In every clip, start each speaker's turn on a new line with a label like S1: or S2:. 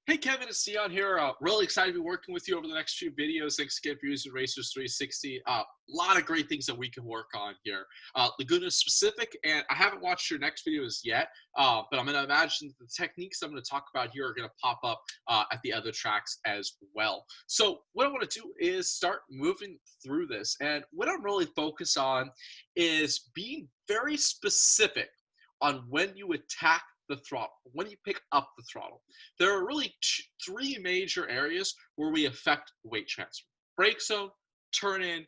S1: Hey Kevin, it's Dion here. Really excited to be working with you over the next few videos. Thanks again for using Racers360. A lot of great things that we can work on here. Laguna specific, and I haven't watched your next videos yet, but I'm going to imagine the techniques I'm going to talk about here are going to pop up at the other tracks as well. So what I want to do is start moving through this, and what I'm really focused on is being very specific on when you attack the throttle, when you pick up the throttle. There are really three major areas where we affect weight transfer: brake zone, turn in,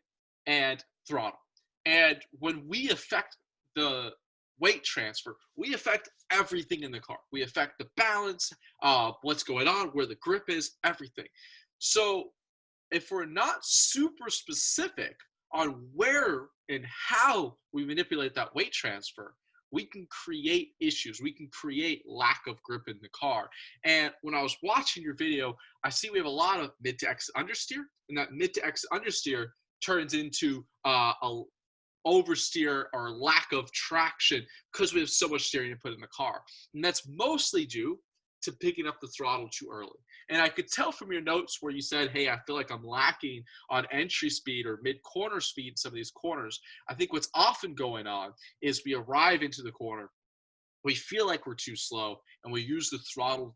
S1: and throttle. And when we affect the weight transfer, we affect everything in the car. We affect the balance, what's going on, where the grip is, everything. So if we're not super specific on where and how we manipulate that weight transfer, we can create issues. We can create lack of grip in the car. And when I was watching your video, I see we have a lot of mid to exit understeer, and that mid to exit understeer turns into a oversteer or lack of traction because we have so much steering input in the car. And that's mostly due to picking up the throttle too early. And I could tell from your notes where you said, hey, I feel like I'm lacking on entry speed or mid corner speed in some of these corners. I think what's often going on is we arrive into the corner, we feel like we're too slow, and we use the throttle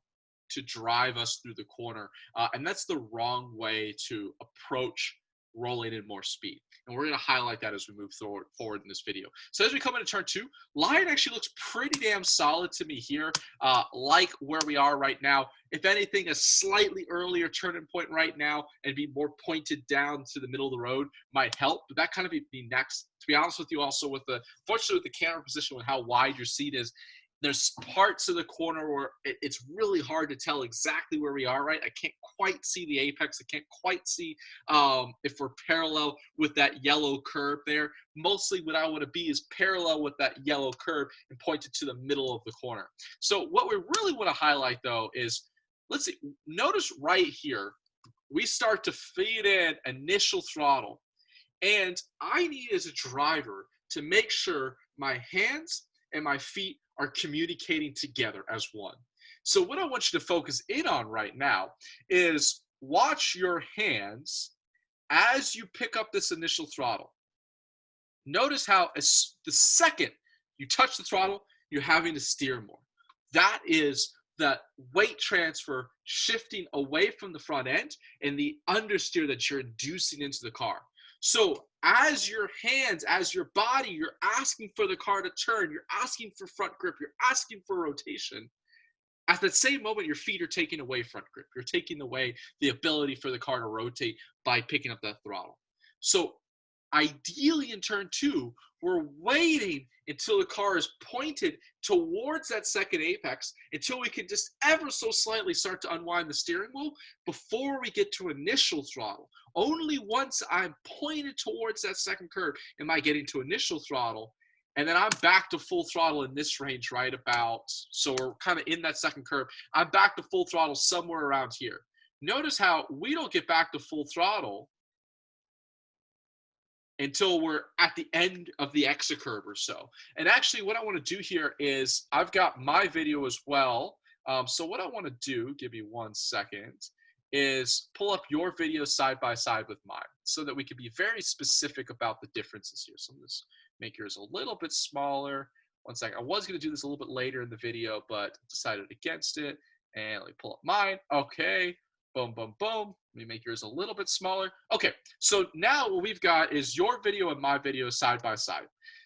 S1: to drive us through the corner. And that's the wrong way to approach rolling in more speed. And we're going to highlight that as we move forward in this video. So as we come into turn two, line actually looks pretty damn solid to me here, like where we are right now. If anything, a slightly earlier turning point right now and be more pointed down to the middle of the road might help, but that kind of be next. To be honest with you, also with fortunately with the camera position, with how wide your seat is, there's parts of the corner where it's really hard to tell exactly where we are, right? I can't quite see the apex. I can't quite see if we're parallel with that yellow curve there. Mostly what I want to be is parallel with that yellow curve and pointed to the middle of the corner. So what we really want to highlight, though, is, let's see, notice right here, we start to feed in initial throttle. And I need, as a driver, to make sure my hands and my feet are communicating together as one. So what I want you to focus in on right now is watch your hands as you pick up this initial throttle. Notice how the second you touch the throttle, you're having to steer more. That is the weight transfer shifting away from the front end and the understeer that you're inducing into the car. So as your hands, as your body, you're asking for the car to turn, you're asking for front grip, you're asking for rotation. At the same moment, your feet are taking away front grip. You're taking away the ability for the car to rotate by picking up that throttle. So ideally in turn two, we're waiting until the car is pointed towards that second apex until we can just ever so slightly start to unwind the steering wheel before we get to initial throttle. Only once I'm pointed towards that second curve am I getting to initial throttle. And then I'm back to full throttle in this range right about, so we're kind of in that second curve. I'm back to full throttle somewhere around here. Notice how we don't get back to full throttle until we're at the end of the exit curve or so. And actually what I want to do here is I've got my video as well. So what I want to do, give me 1 second, is pull up your video side by side with mine so that we can be very specific about the differences here. So I'm just make yours a little bit smaller. 1 second. I was going to do this a little bit later in the video, but decided against it. And let me pull up mine. Okay. Boom, boom, boom. Let me make yours a little bit smaller. Okay, so now what we've got is your video and my video side by side.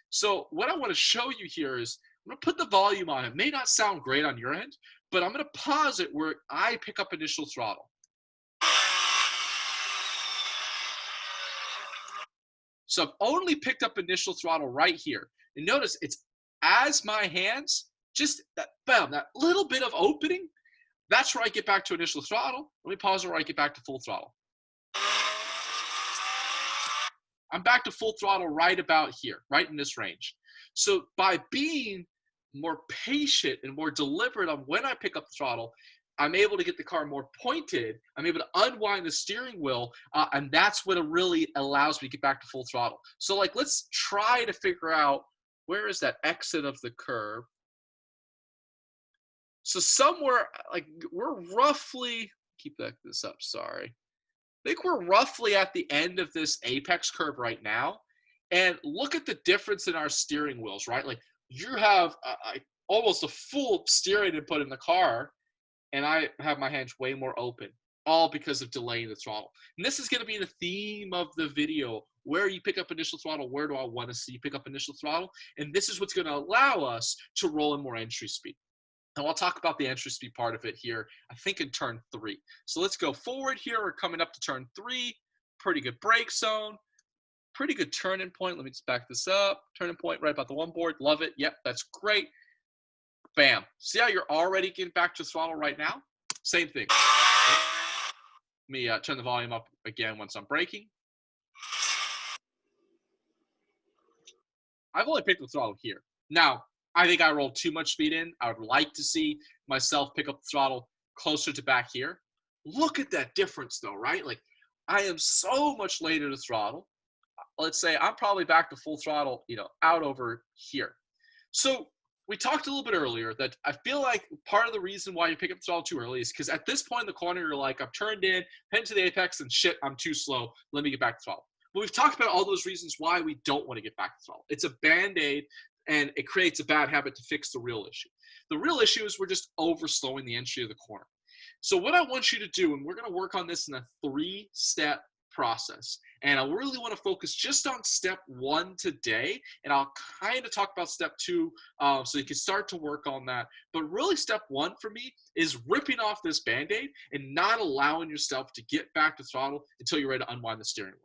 S1: So what I want to show you here is I'm going to put the volume on. It may not sound great on your end, but I'm going to pause it where I pick up initial throttle. So I've only picked up initial throttle right here. And notice it's as my hands, just that, bam, that little bit of opening, that's where I get back to initial throttle. Let me pause it where I get back to full throttle. I'm back to full throttle right about here, right in this range. So by being more patient and more deliberate on when I pick up the throttle, I'm able to get the car more pointed. I'm able to unwind the steering wheel, and that's what it really allows me to get back to full throttle. So like, let's try to figure out where is that exit of the curve. So somewhere, like, we're roughly, this up, sorry. I think we're roughly at the end of this apex curve right now. And look at the difference in our steering wheels, right? Like, you have almost a full steering input in the car, and I have my hands way more open, all because of delaying the throttle. And this is going to be the theme of the video. Where you pick up initial throttle, where do I want to see you pick up initial throttle? And this is what's going to allow us to roll in more entry speed. And I'll talk about the entry speed part of it here, I think in turn 3. So let's go forward here. We're coming up to turn 3. Pretty good brake zone. Pretty good turning point. Let me just back this up. Turning point right about the one board. Love it. Yep, that's great. Bam. See how you're already getting back to throttle right now? Same thing. Let me turn the volume up again once I'm braking. I've only picked the throttle here. Now, I think I rolled too much speed in. I would like to see myself pick up the throttle closer to back here. Look at that difference though, right? Like, I am so much later to throttle. Let's say I'm probably back to full throttle, out over here. So we talked a little bit earlier that I feel like part of the reason why you pick up the throttle too early is because at this point in the corner, you're like, I've turned in, heading to the apex, and shit, I'm too slow. Let me get back to throttle. But we've talked about all those reasons why we don't want to get back to throttle. It's a Band-Aid, and it creates a bad habit to fix the real issue. The real issue is we're just over-slowing the entry of the corner. So what I want you to do, and we're going to work on this in a 3-step process, and I really want to focus just on step 1 today, and I'll kind of talk about step 2 so you can start to work on that. But really step 1 for me is ripping off this Band-Aid and not allowing yourself to get back to throttle until you're ready to unwind the steering wheel.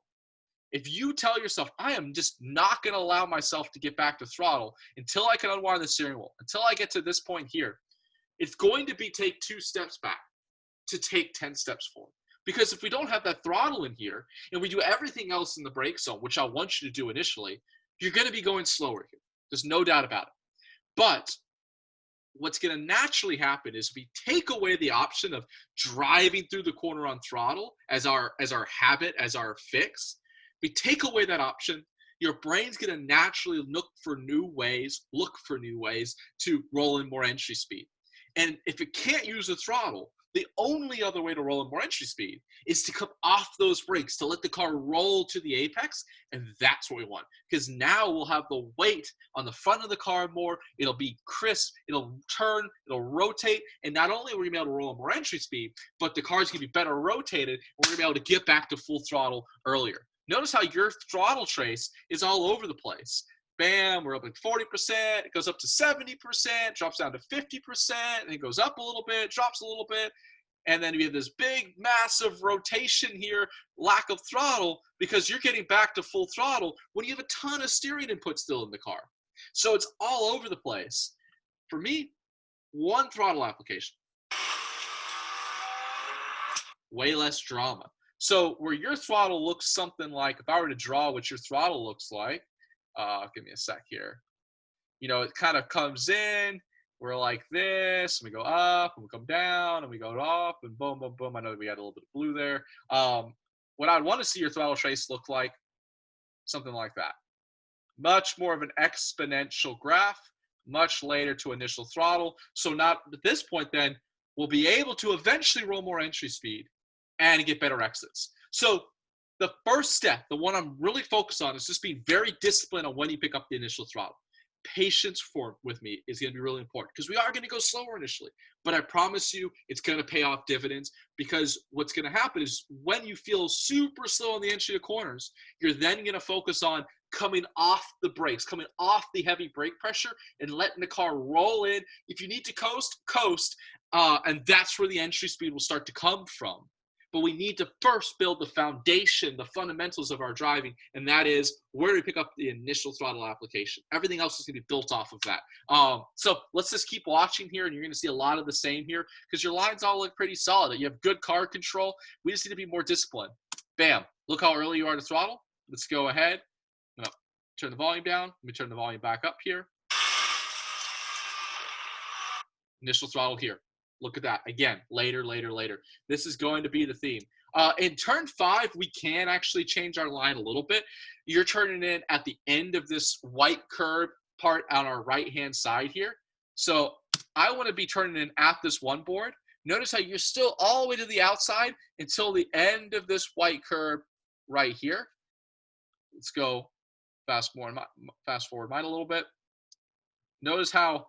S1: If you tell yourself, I am just not going to allow myself to get back to throttle until I can unwind the steering wheel, until I get to this point here, it's going to be take 2 steps back to take 10 steps forward. Because if we don't have that throttle in here and we do everything else in the brake zone, which I want you to do initially, you're going to be going slower here. There's no doubt about it. But what's going to naturally happen is we take away the option of driving through the corner on throttle as our habit, as our fix. We take away that option. Your brain's going to naturally look for new ways to roll in more entry speed. And if it can't use the throttle, the only other way to roll in more entry speed is to come off those brakes, to let the car roll to the apex, and that's what we want. Because now we'll have the weight on the front of the car more, it'll be crisp, it'll turn, it'll rotate, and not only are we going to be able to roll in more entry speed, but the car's going to be better rotated, and we're going to be able to get back to full throttle earlier. Notice how your throttle trace is all over the place. Bam, we're up at 40%, it goes up to 70%, drops down to 50%, and it goes up a little bit, drops a little bit, and then we have this big, massive rotation here, lack of throttle, because you're getting back to full throttle when you have a ton of steering input still in the car. So it's all over the place. For me, 1 throttle application. Way less drama. So where your throttle looks something like, if I were to draw what your throttle looks like, give me a sec here. It kind of comes in, we're like this, and we go up, and we come down, and we go up, and boom, boom, boom. I know we got a little bit of blue there. What I'd want to see your throttle trace look like, something like that. Much more of an exponential graph, much later to initial throttle. So not at this point then, we'll be able to eventually roll more entry speed and get better exits. So the first step, the one I'm really focused on, is just being very disciplined on when you pick up the initial throttle. Patience with me is going to be really important because we are going to go slower initially, but I promise you it's going to pay off dividends, because what's going to happen is when you feel super slow on the entry of corners, you're then going to focus on coming off the brakes, coming off the heavy brake pressure and letting the car roll in. If you need to coast, and that's where the entry speed will start to come from. But we need to first build the foundation, the fundamentals of our driving, and that is where do we pick up the initial throttle application. Everything else is going to be built off of that. So let's just keep watching here, and you're going to see a lot of the same here because your lines all look pretty solid. You have good car control. We just need to be more disciplined. Bam. Look how early you are to throttle. Let's go ahead. I'm going to turn the volume down. Let me turn the volume back up here. Initial throttle here. Look at that. Again, later. This is going to be the theme. In turn 5, we can actually change our line a little bit. You're turning in at the end of this white curb part on our right-hand side here. So I want to be turning in at this one board. Notice how you're still all the way to the outside until the end of this white curb right here. Let's go fast forward mine a little bit. Notice how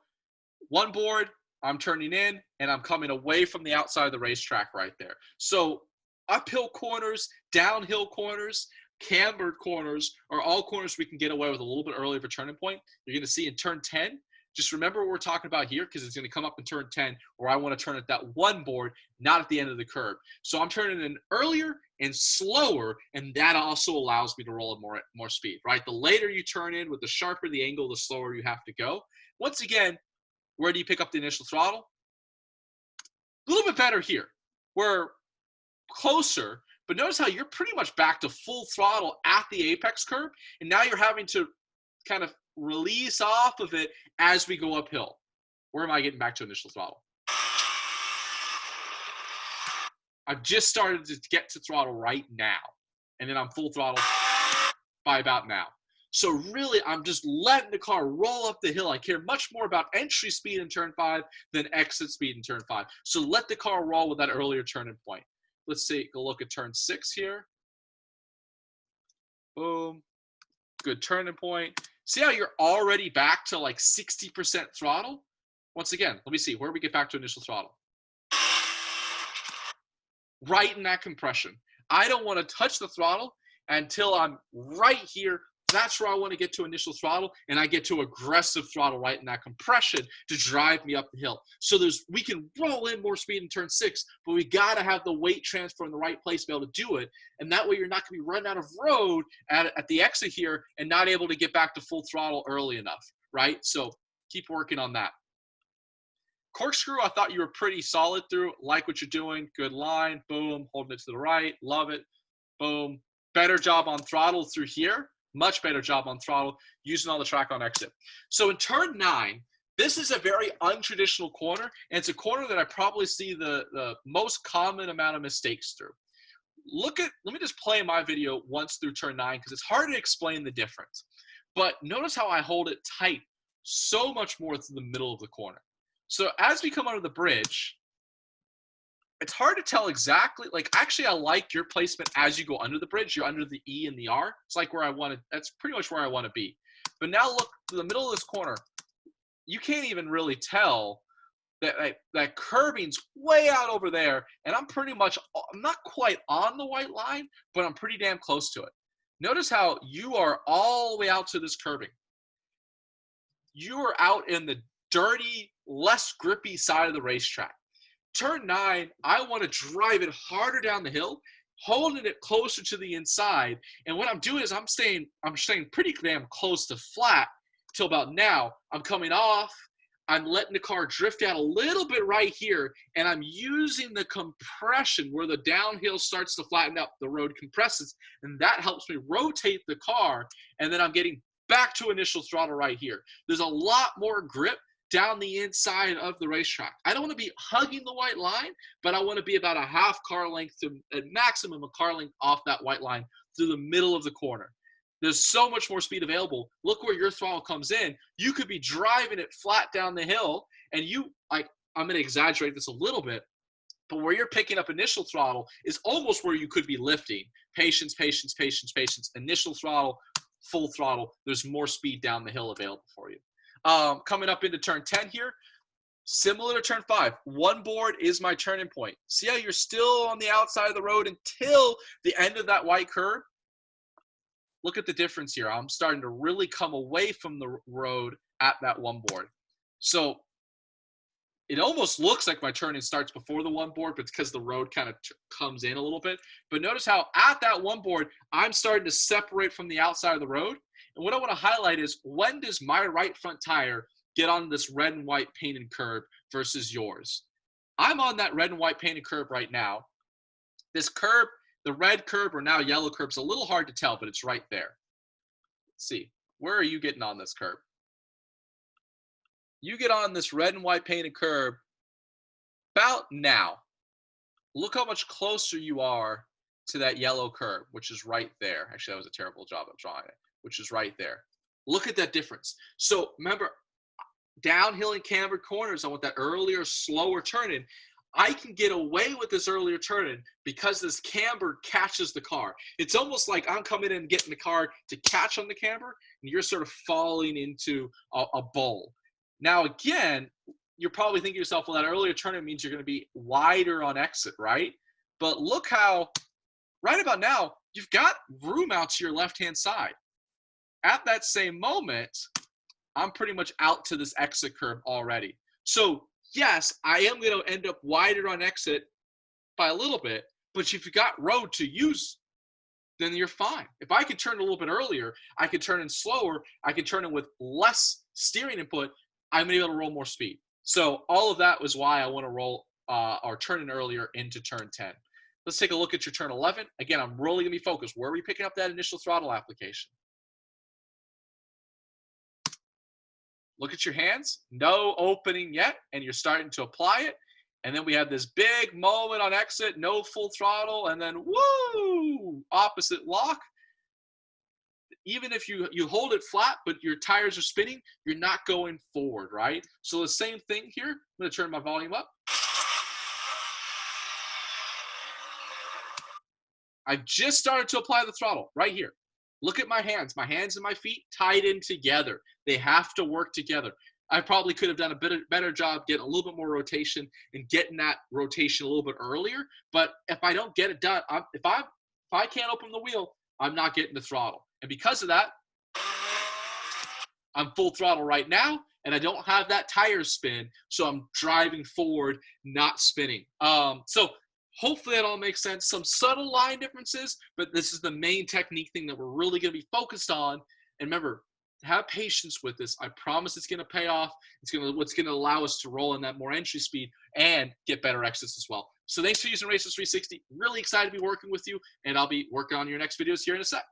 S1: one board, I'm turning in, and I'm coming away from the outside of the racetrack right there. So uphill corners, downhill corners, cambered corners are all corners we can get away with a little bit early of a turning point. You're going to see in turn 10, just remember what we're talking about here, because it's going to come up in turn 10 where I want to turn at that one board, not at the end of the curve. So I'm turning in earlier and slower, and that also allows me to roll at more speed, right? The later you turn in with the sharper the angle, the slower you have to go. Once again, where do you pick up the initial throttle? A little bit better here. We're closer, but notice how you're pretty much back to full throttle at the apex curve, and now you're having to kind of release off of it as we go uphill. Where am I getting back to initial throttle? I've just started to get to throttle right now, and then I'm full throttle by about now. So really, I'm just letting the car roll up the hill. I care much more about entry speed in turn 5 than exit speed in turn 5. So let the car roll with that earlier turning point. Let's take a look at turn 6 here. Boom. Good turning point. See how you're already back to like 60% throttle? Once again, let me see. Where do we get back to initial throttle? Right in that compression. I don't want to touch the throttle until I'm right here. That's where I want to get to initial throttle, and I get to aggressive throttle right in that compression to drive me up the hill. So we can roll in more speed in turn 6, but we got to have the weight transfer in the right place to be able to do it. And that way you're not going to be running out of road at the exit here and not able to get back to full throttle early enough, right? So keep working on that. Corkscrew, I thought you were pretty solid through. Like what you're doing. Good line. Boom. Holding it to the right. Love it. Boom. Better job on throttle through here. Much better job on throttle, using all the track on exit. So in turn 9, this is a very untraditional corner, and it's a corner that I probably see the most common amount of mistakes through. Let me just play my video once through turn 9, because it's hard to explain the difference. But notice how I hold it tight so much more through the middle of the corner. So as we come under the bridge, it's hard to tell exactly. Like, actually, I like your placement as you go under the bridge. You're under the E and the R. It's like where I want to. That's pretty much where I want to be. But now look to the middle of this corner. You can't even really tell that curbing's way out over there, and I'm not quite on the white line, but I'm pretty damn close to it. Notice how you are all the way out to this curbing. You are out in the dirty, less grippy side of the racetrack. Turn 9, I want to drive it harder down the hill, holding it closer to the inside. And what I'm doing is I'm staying pretty damn close to flat till about now. I'm coming off. I'm letting the car drift out a little bit right here, and I'm using the compression where the downhill starts to flatten up. The road compresses, and that helps me rotate the car, and then I'm getting back to initial throttle right here. There's a lot more grip down the inside of the racetrack. I don't want to be hugging the white line, but I want to be about a half car length to at maximum a car length off that white line through the middle of the corner. There's so much more speed available. Look where your throttle comes in. You could be driving it flat down the hill, and I'm going to exaggerate this a little bit, but where you're picking up initial throttle is almost where you could be lifting. Patience, patience, patience, patience. Initial throttle, full throttle. There's more speed down the hill available for you. Coming up into turn 10 here, similar to turn 5, one board is my turning point. See how you're still on the outside of the road until the end of that white curve? Look at the difference here. I'm starting to really come away from the road at that one board. So it almost looks like my turning starts before the one board, but it's because the road kind of comes in a little bit. But notice how at that one board, I'm starting to separate from the outside of the road. And what I want to highlight is, when does my right front tire get on this red and white painted curb versus yours? I'm on that red and white painted curb right now. This curb, the red curb or now yellow curb, is a little hard to tell, but it's right there. Let's see. Where are you getting on this curb? You get on this red and white painted curb about now. Look how much closer you are to that yellow curb, which is right there. Actually, that was a terrible job of drawing it, which is right there. Look at that difference. So remember, downhill and cambered corners, I want that earlier, slower turn-in. I can get away with this earlier turn-in because this camber catches the car. It's almost like I'm coming in and getting the car to catch on the camber, and you're sort of falling into a bowl. Now, again, you're probably thinking to yourself, well, that earlier turn-in means you're going to be wider on exit, right? But look how, right about now, you've got room out to your left-hand side. At that same moment, I'm pretty much out to this exit curve already. So yes, I am going to end up wider on exit by a little bit, but if you got road to use, then you're fine. If I could turn a little bit earlier, I could turn in slower, I could turn in with less steering input, I'm going to be able to roll more speed. So all of that was why I want to roll or turn in earlier into turn 10. Let's take a look at your turn 11. Again, I'm really going to be focused. Where are we picking up that initial throttle application? Look at your hands, no opening yet, and you're starting to apply it. And then we have this big moment on exit, no full throttle, and then woo, opposite lock. Even if you hold it flat, but your tires are spinning, you're not going forward, right? So the same thing here. I'm gonna turn my volume up. I've just started to apply the throttle right here. Look at my hands and my feet tied in together. They have to work together. I probably could have done a better job getting a little bit more rotation and getting that rotation a little bit earlier. But if I don't get it done, if I can't open the wheel, I'm not getting the throttle. And because of that, I'm full throttle right now, and I don't have that tire spin, so I'm driving forward, not spinning. So hopefully that all makes sense. Some subtle line differences, but this is the main technique thing that we're really going to be focused on. And remember, have patience with this. I promise it's going to pay off. What's going to allow us to roll in that more entry speed and get better exits as well. So thanks for using Racers360. Really excited to be working with you, and I'll be working on your next videos here in a sec.